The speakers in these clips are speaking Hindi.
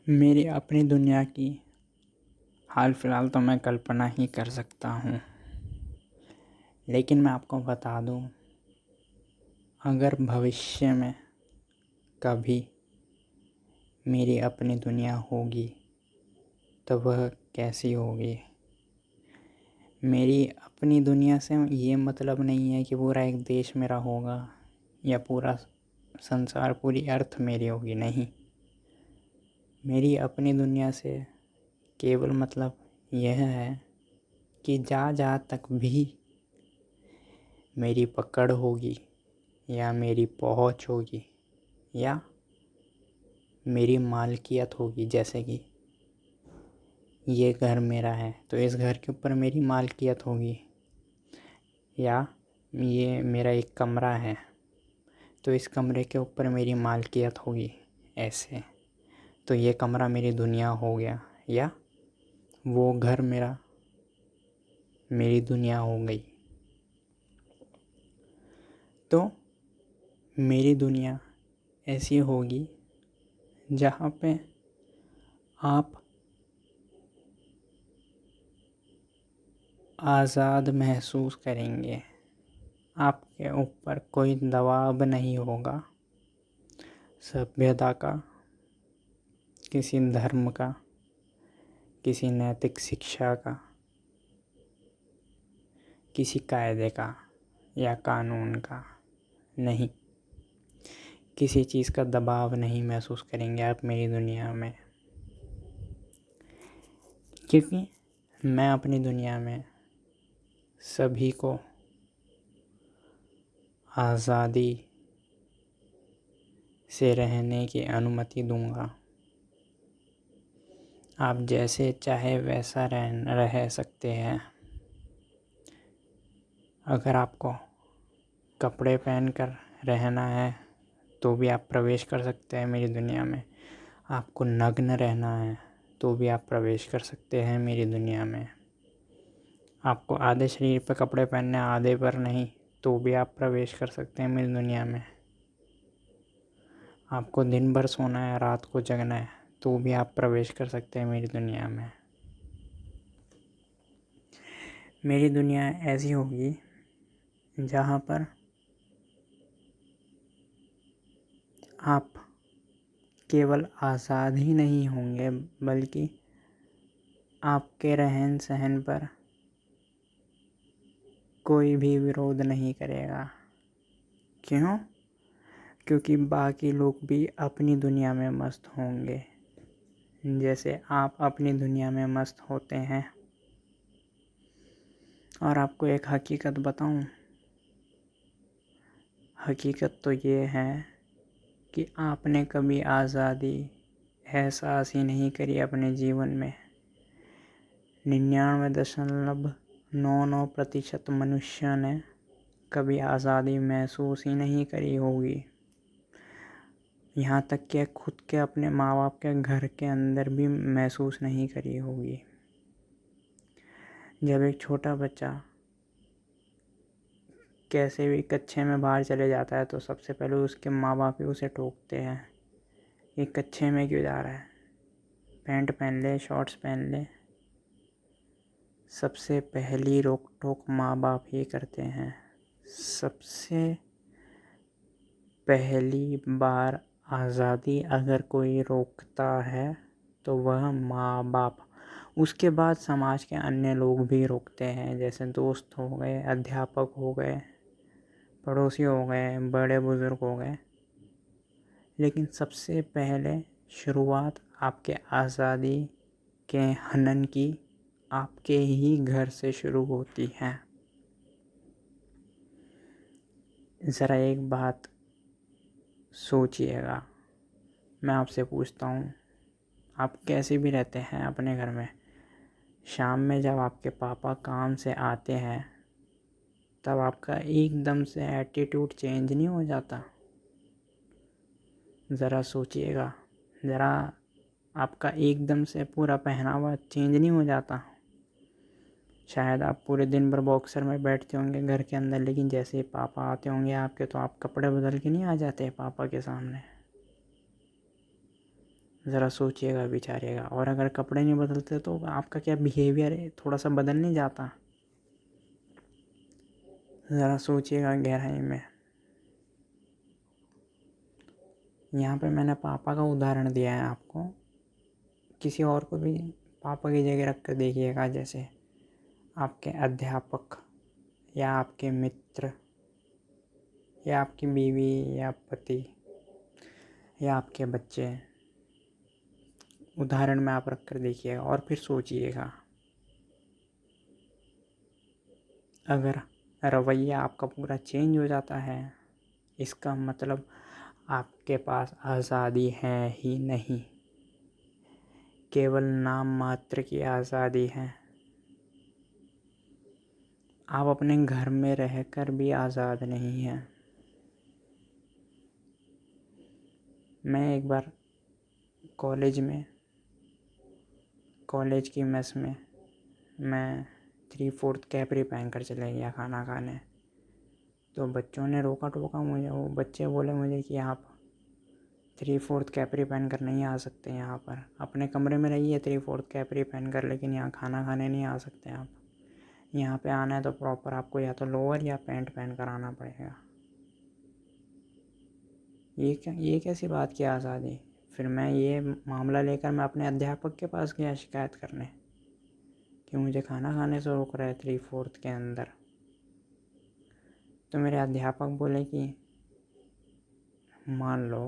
मेरी अपनी दुनिया की हाल फिलहाल तो मैं कल्पना ही कर सकता हूँ। लेकिन मैं आपको बता दूँ, अगर भविष्य में कभी मेरी अपनी दुनिया होगी तो वह कैसी होगी। मेरी अपनी दुनिया से ये मतलब नहीं है कि पूरा एक देश मेरा होगा या पूरा संसार, पूरी अर्थ मेरी होगी, नहीं। मेरी अपनी दुनिया से केवल मतलब यह है कि जहाँ तक भी मेरी पकड़ होगी या मेरी पहुँच होगी या मेरी मालकियत होगी, जैसे कि ये घर मेरा है तो इस घर के ऊपर मेरी मालकियत होगी, या ये मेरा एक कमरा है तो इस कमरे के ऊपर मेरी मालकियत होगी। ऐसे तो ये कमरा मेरी दुनिया हो गया, या वो घर मेरी दुनिया हो गई। तो मेरी दुनिया ऐसी होगी जहाँ पे आप आज़ाद महसूस करेंगे। आपके ऊपर कोई दबाव नहीं होगा सभ्यता का, किसी धर्म का, किसी नैतिक शिक्षा का, किसी कायदे का या कानून का नहीं। किसी चीज़ का दबाव नहीं महसूस करेंगे आप मेरी दुनिया में, क्योंकि मैं अपनी दुनिया में सभी को आज़ादी से रहने की अनुमति दूंगा। आप जैसे चाहे वैसा रह सकते हैं। अगर आपको कपड़े पहनकर रहना है तो भी आप प्रवेश कर सकते हैं मेरी दुनिया में। आपको नग्न रहना है तो भी आप प्रवेश कर सकते हैं मेरी दुनिया में। आपको आधे शरीर पर कपड़े पहनने, आधे पर नहीं, तो भी आप प्रवेश कर सकते हैं मेरी दुनिया में। आपको दिन भर सोना है, रात को जगना है, तो भी आप प्रवेश कर सकते हैं मेरी दुनिया में। मेरी दुनिया ऐसी होगी जहाँ पर आप केवल आज़ाद ही नहीं होंगे, बल्कि आपके रहन सहन पर कोई भी विरोध नहीं करेगा। क्यों? क्योंकि बाकी लोग भी अपनी दुनिया में मस्त होंगे, जैसे आप अपनी दुनिया में मस्त होते हैं। और आपको एक हकीकत बताऊं, हकीकत तो ये है कि आपने कभी आज़ादी एहसास ही नहीं करी अपने जीवन में। 99.99% मनुष्य ने कभी आज़ादी महसूस ही नहीं करी होगी। यहाँ तक कि खुद के अपने माँ बाप के घर के अंदर भी महसूस नहीं करी होगी। जब एक छोटा बच्चा कैसे भी कच्छे में बाहर चले जाता है तो सबसे पहले उसके माँ बाप ही उसे टोकते हैं, ये कच्छे में क्यों जा रहा है, पैंट पहन ले, शॉर्ट्स पहन ले। सबसे पहली रोक टोक माँ बाप ही करते हैं। सबसे पहली बार आज़ादी अगर कोई रोकता है तो वह माँ बाप। उसके बाद समाज के अन्य लोग भी रोकते हैं, जैसे दोस्त हो गए, अध्यापक हो गए, पड़ोसी हो गए, बड़े बुज़ुर्ग हो गए। लेकिन सबसे पहले शुरुआत आपके आज़ादी के हनन की आपके ही घर से शुरू होती है। ज़रा एक बात सोचिएगा, मैं आपसे पूछता हूँ, आप कैसे भी रहते हैं अपने घर में, शाम में जब आपके पापा काम से आते हैं तब आपका एकदम से एटीट्यूड चेंज नहीं हो जाता? ज़रा सोचिएगा, ज़रा आपका एकदम से पूरा पहनावा चेंज नहीं हो जाता? शायद आप पूरे दिन भर बॉक्सर में बैठते होंगे घर के अंदर, लेकिन जैसे ही पापा आते होंगे आपके तो आप कपड़े बदल के नहीं आ जाते पापा के सामने? ज़रा सोचिएगा, विचारिएगा। और अगर कपड़े नहीं बदलते तो आपका क्या बिहेवियर है, थोड़ा सा बदल नहीं जाता? ज़रा सोचिएगा गहराई में। यहाँ पे मैंने पापा का उदाहरण दिया है आपको, किसी और को भी पापा की जगह रख कर देखिएगा। जैसे आपके अध्यापक या आपके मित्र या आपकी बीवी या पति या आपके बच्चे, उदाहरण में आप रख कर देखिएगा और फिर सोचिएगा। अगर रवैया आपका पूरा चेंज हो जाता है, इसका मतलब आपके पास आज़ादी है ही नहीं, केवल नाम मात्र की आज़ादी है। आप अपने घर में रहकर भी आज़ाद नहीं हैं। मैं एक बार कॉलेज की मेस में मैं 3/4 कैपरी पहन कर चले गया खाना खाने। तो बच्चों ने रोका टोका मुझे। वो बच्चे बोले मुझे कि आप 3/4 कैपरी पहन कर नहीं आ सकते यहाँ पर, अपने कमरे में रहिए 3/4 कैपरी पहन कर, लेकिन यहाँ खाना खाने नहीं आ सकते आप। यहाँ पे आना है तो प्रॉपर आपको या तो लोअर या पैंट पहन कर आना पड़ेगा। ये कैसी बात की आज़ादी? फिर मैं ये मामला लेकर मैं अपने अध्यापक के पास गया शिकायत करने कि मुझे खाना खाने से रोक रहा है 3/4 के अंदर। तो मेरे अध्यापक बोले कि मान लो,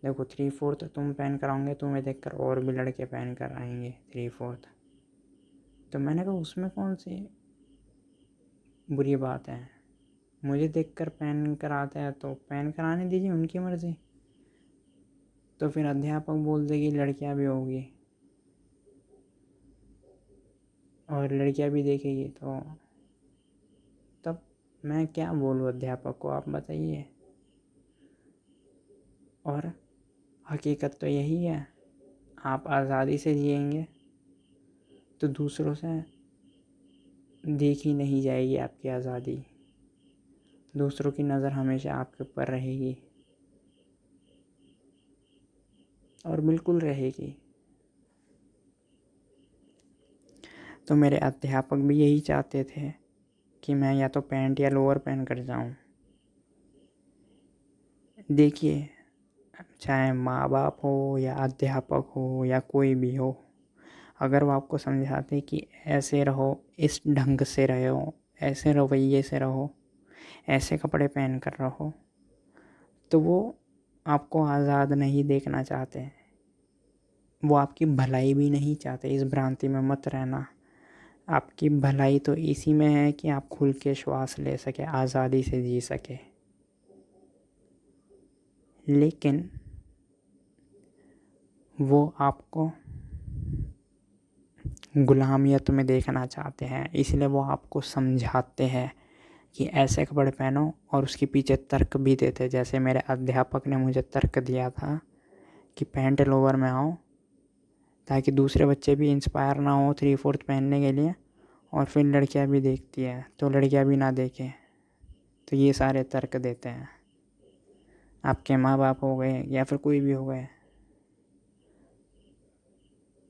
देखो 3/4 तुम पहन कर आओगे, तुम्हें देखकर और भी लड़के पहन कर आएंगे 3/4। तो मैंने कहा उसमें कौन सी बुरी बात है, मुझे देखकर पहन कर आता है तो पहन कर आने दीजिए, उनकी मर्ज़ी। तो फिर अध्यापक बोल दे कि लड़कियां भी होगी और लड़कियां भी देखेगी, तो तब मैं क्या बोलूँ अध्यापक को, आप बताइए। और हकीकत तो यही है, आप आज़ादी से जिएंगे तो दूसरों से देखी नहीं जाएगी आपकी आज़ादी, दूसरों की नज़र हमेशा आपके ऊपर रहेगी, और बिल्कुल रहेगी। तो मेरे अध्यापक भी यही चाहते थे कि मैं या तो पैंट या लोअर पहन कर जाऊं। देखिए, चाहे माँ बाप हो या अध्यापक हो या कोई भी हो, अगर वो आपको समझाते कि ऐसे रहो, इस ढंग से रहो, ऐसे रवैये से रहो, ऐसे कपड़े पहन कर रहो, तो वो आपको आज़ाद नहीं देखना चाहते, वो आपकी भलाई भी नहीं चाहते। इस भ्रांति में मत रहना। आपकी भलाई तो इसी में है कि आप खुल के श्वास ले सके, आज़ादी से जी सके। लेकिन वो आपको गुलामियत में देखना चाहते हैं, इसलिए वो आपको समझाते हैं कि ऐसे कपड़े पहनो, और उसके पीछे तर्क भी देते। जैसे मेरे अध्यापक ने मुझे तर्क दिया था कि पैंट लोअर में आओ, ताकि दूसरे बच्चे भी इंस्पायर ना हो 3/4 पहनने के लिए, और फिर लड़कियां भी देखती हैं तो लड़कियां भी ना देखें। तो ये सारे तर्क देते हैं। आपके माँ बाप हो गए या फिर कोई भी हो गए,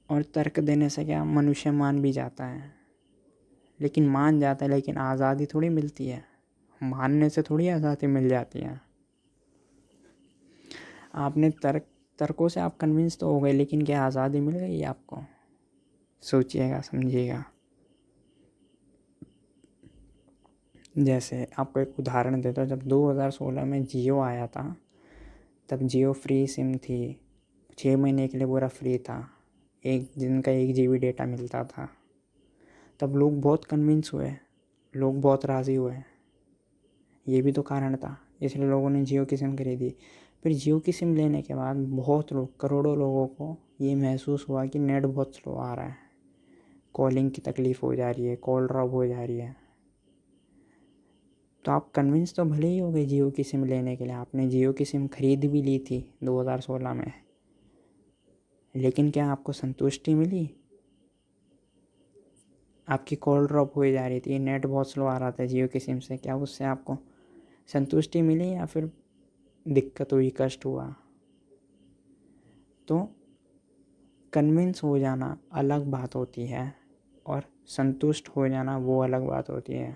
और तर्क देने से क्या मनुष्य मान भी जाता है, लेकिन मान जाता है, लेकिन आज़ादी थोड़ी मिलती है। मानने से थोड़ी आज़ादी मिल जाती है। आपने तर्कों से आप कन्विंस तो हो गए, लेकिन क्या आज़ादी मिल गई आपको? सोचिएगा, समझिएगा। जैसे आपको एक उदाहरण देता हूँ, जब 2016 में जियो आया था, तब जियो फ्री सिम थी, 6 महीने के लिए पूरा फ्री था, एक दिन का 1 GB डेटा मिलता था। तब लोग बहुत कन्विंस हुए, लोग बहुत राज़ी हुए, ये भी तो कारण था, इसलिए लोगों ने जियो की सिम खरीदी। फिर जियो की सिम लेने के बाद बहुत लोग, करोड़ों लोगों को ये महसूस हुआ कि नेट बहुत स्लो आ रहा है, कॉलिंग की तकलीफ़ हो जा रही है, कॉल ड्रॉप हो जा रही है। तो आप कन्विंस तो भले ही हो गए जियो की सिम लेने के लिए, आपने जियो की सिम खरीद भी ली थी 2016 में, लेकिन क्या आपको संतुष्टि मिली? आपकी कॉल ड्रॉप हो जा रही थी, नेट बहुत स्लो आ रहा था जियो की सिम से, क्या उससे आपको संतुष्टि मिली या फिर दिक्कत हुई, कष्ट हुआ? तो कन्विंस हो जाना अलग बात होती है और संतुष्ट हो जाना वो अलग बात होती है।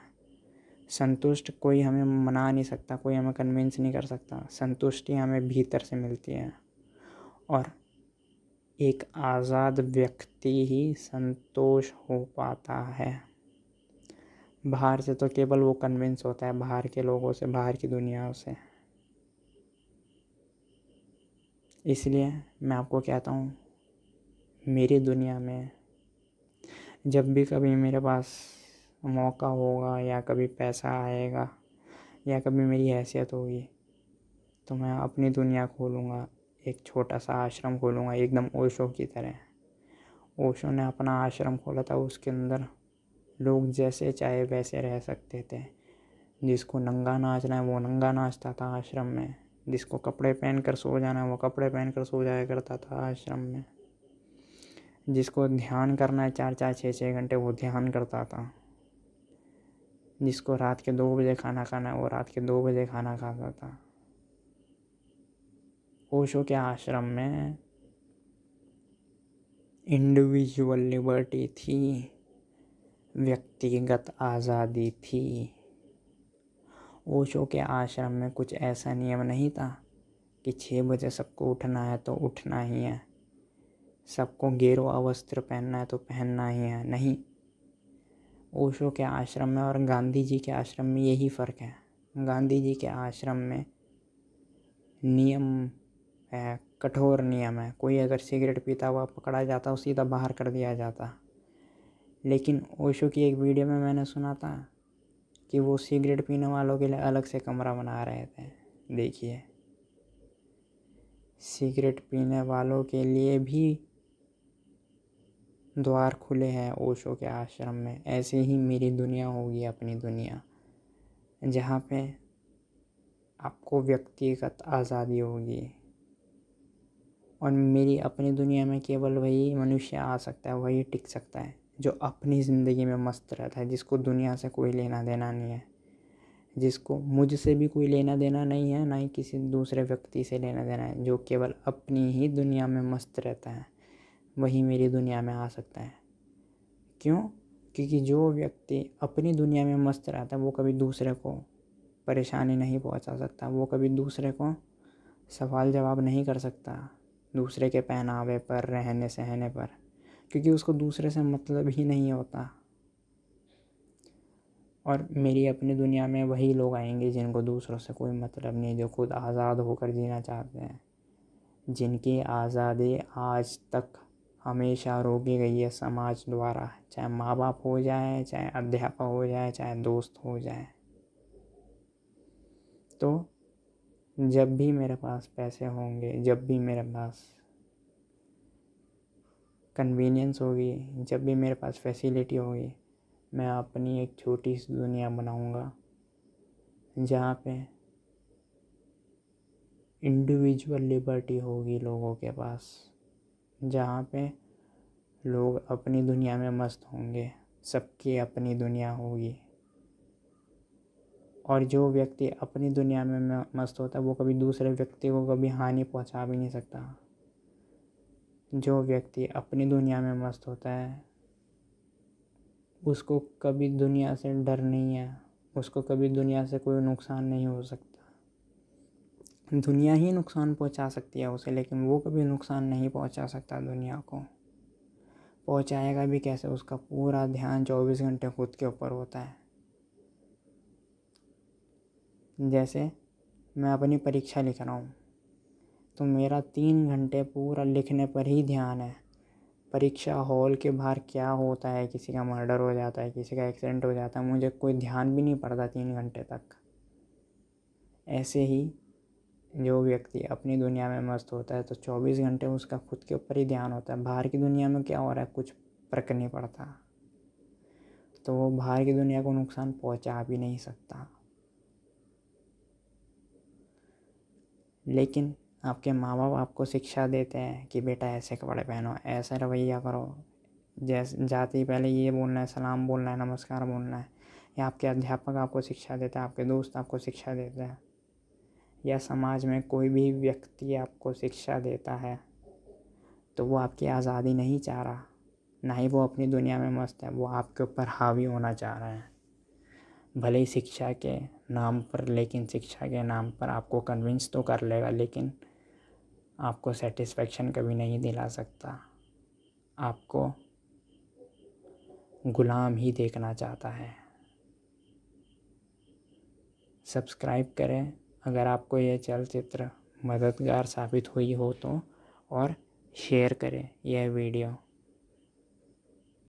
संतुष्ट कोई हमें मना नहीं सकता, कोई हमें कन्विंस नहीं कर सकता। संतुष्टि हमें भीतर से मिलती है और एक आज़ाद व्यक्ति ही संतोष हो पाता है। बाहर से तो केवल वो कन्विंस होता है, बाहर के लोगों से, बाहर की दुनिया से। इसलिए मैं आपको कहता हूँ, मेरी दुनिया में जब भी कभी मेरे पास मौका होगा या कभी पैसा आएगा या कभी मेरी हैसियत होगी तो मैं अपनी दुनिया खोलूँगा, एक छोटा सा आश्रम खोलूँगा, एकदम ओशो की तरह। ओशो ने अपना आश्रम खोला था, उसके अंदर लोग जैसे चाहे वैसे रह सकते थे। जिसको नंगा नाचना है वो नंगा नाचता था आश्रम में, जिसको कपड़े पहन कर सो जाना है वो कपड़े पहन कर सो जाया करता था आश्रम में, जिसको ध्यान करना है 4-4 6-6 घंटे वो ध्यान करता था, जिसको रात के 2 बजे खाना खाना है वो रात के 2 बजे खाना खाता था। ओशो के आश्रम में इंडिविजुअल लिबर्टी थी, व्यक्तिगत आज़ादी थी। ओशो के आश्रम में कुछ ऐसा नियम नहीं था कि 6 बजे सबको उठना है तो उठना ही है, सबको गेरुआ वस्त्र पहनना है तो पहनना ही है। नहीं, ओशो के आश्रम में और गांधी जी के आश्रम में यही फ़र्क है। गांधी जी के आश्रम में नियम है, कठोर नियम है। कोई अगर सिगरेट पीता हुआ पकड़ा जाता उसे सीधा बाहर कर दिया जाता। लेकिन ओशो की एक वीडियो में मैंने सुना था कि वो सिगरेट पीने वालों के लिए अलग से कमरा बना रहे थे। देखिए, सिगरेट पीने वालों के लिए भी द्वार खुले हैं ओशो के आश्रम में। ऐसे ही मेरी दुनिया होगी, अपनी दुनिया, जहाँ पे आपको व्यक्तिगत आज़ादी होगी। और मेरी अपनी दुनिया में केवल वही मनुष्य आ सकता है, वही टिक सकता है जो अपनी ज़िंदगी में मस्त रहता है, जिसको दुनिया से कोई लेना देना नहीं है, जिसको मुझसे भी कोई लेना देना नहीं है, ना ही किसी दूसरे व्यक्ति से लेना देना है। जो केवल अपनी ही दुनिया में मस्त रहता है वही मेरी दुनिया में आ सकता है। क्यों? क्योंकि जो व्यक्ति अपनी दुनिया में मस्त रहता है वो कभी दूसरे को परेशानी नहीं पहुंचा सकता, वो कभी दूसरे को सवाल जवाब नहीं कर सकता दूसरे के पहनावे पर, रहने सहने पर, क्योंकि उसको दूसरे से मतलब ही नहीं होता। और मेरी अपनी दुनिया में वही लोग आएंगे जिनको दूसरों से कोई मतलब नहीं, जो खुद आज़ाद होकर जीना चाहते हैं, जिनकी आज़ादी आज तक हमेशा रोकी गई है समाज द्वारा, चाहे माँ बाप हो जाए, चाहे अध्यापक हो जाए, चाहे दोस्त हो जाए। तो जब भी मेरे पास पैसे होंगे, जब भी मेरे पास कन्वीनियंस होगी, जब भी मेरे पास फैसिलिटी होगी, मैं अपनी एक छोटी सी दुनिया बनाऊंगा जहाँ पे इंडिविजुअल लिबर्टी होगी लोगों के पास, जहाँ पे लोग अपनी दुनिया में मस्त होंगे, सबकी अपनी दुनिया होगी। और जो व्यक्ति अपनी दुनिया में मस्त होता है वो कभी दूसरे व्यक्ति को कभी हानि पहुंचा भी नहीं सकता। जो व्यक्ति अपनी दुनिया में मस्त होता है उसको कभी दुनिया से डर नहीं है, उसको कभी दुनिया से कोई नुकसान नहीं हो सकता। दुनिया ही नुकसान पहुंचा सकती है उसे, लेकिन वो कभी नुकसान नहीं पहुंचा सकता दुनिया को। पहुंचाएगा भी कैसे? उसका पूरा ध्यान 24 घंटे खुद के ऊपर होता है। जैसे मैं अपनी परीक्षा लिख रहा हूँ तो मेरा 3 घंटे पूरा लिखने पर ही ध्यान है। परीक्षा हॉल के बाहर क्या होता है, किसी का मर्डर हो जाता है, किसी का एक्सीडेंट हो जाता है, मुझे कोई ध्यान भी नहीं पड़ता 3 घंटे तक। ऐसे ही जो व्यक्ति अपनी दुनिया में मस्त होता है तो 24 घंटे उसका खुद के ऊपर ही ध्यान होता है। बाहर की दुनिया में क्या हो रहा है कुछ फर्क नहीं पड़ता, तो वो बाहर की दुनिया को नुकसान पहुंचा भी नहीं सकता। लेकिन आपके माँ बाप आपको शिक्षा देते हैं कि बेटा ऐसे कपड़े पहनो, ऐसा रवैया करो, जैसे जाते ही पहले ये बोलना है, सलाम बोलना है, नमस्कार बोलना है, या आपके अध्यापक आपको शिक्षा देते हैं, आपके दोस्त आपको शिक्षा देते हैं, या समाज में कोई भी व्यक्ति आपको शिक्षा देता है, तो वो आपकी आज़ादी नहीं चाह रहा, ना ही वो अपनी दुनिया में मस्त है, वो आपके ऊपर हावी होना चाह रहा है। भले ही शिक्षा के नाम पर, लेकिन शिक्षा के नाम पर आपको कन्विंस तो कर लेगा, लेकिन आपको सेटिस्फेक्शन कभी नहीं दिला सकता। आपको गुलाम ही देखना चाहता है। सब्सक्राइब करें अगर आपको यह चलचित्र मददगार साबित हुई हो तो, और शेयर करें यह वीडियो।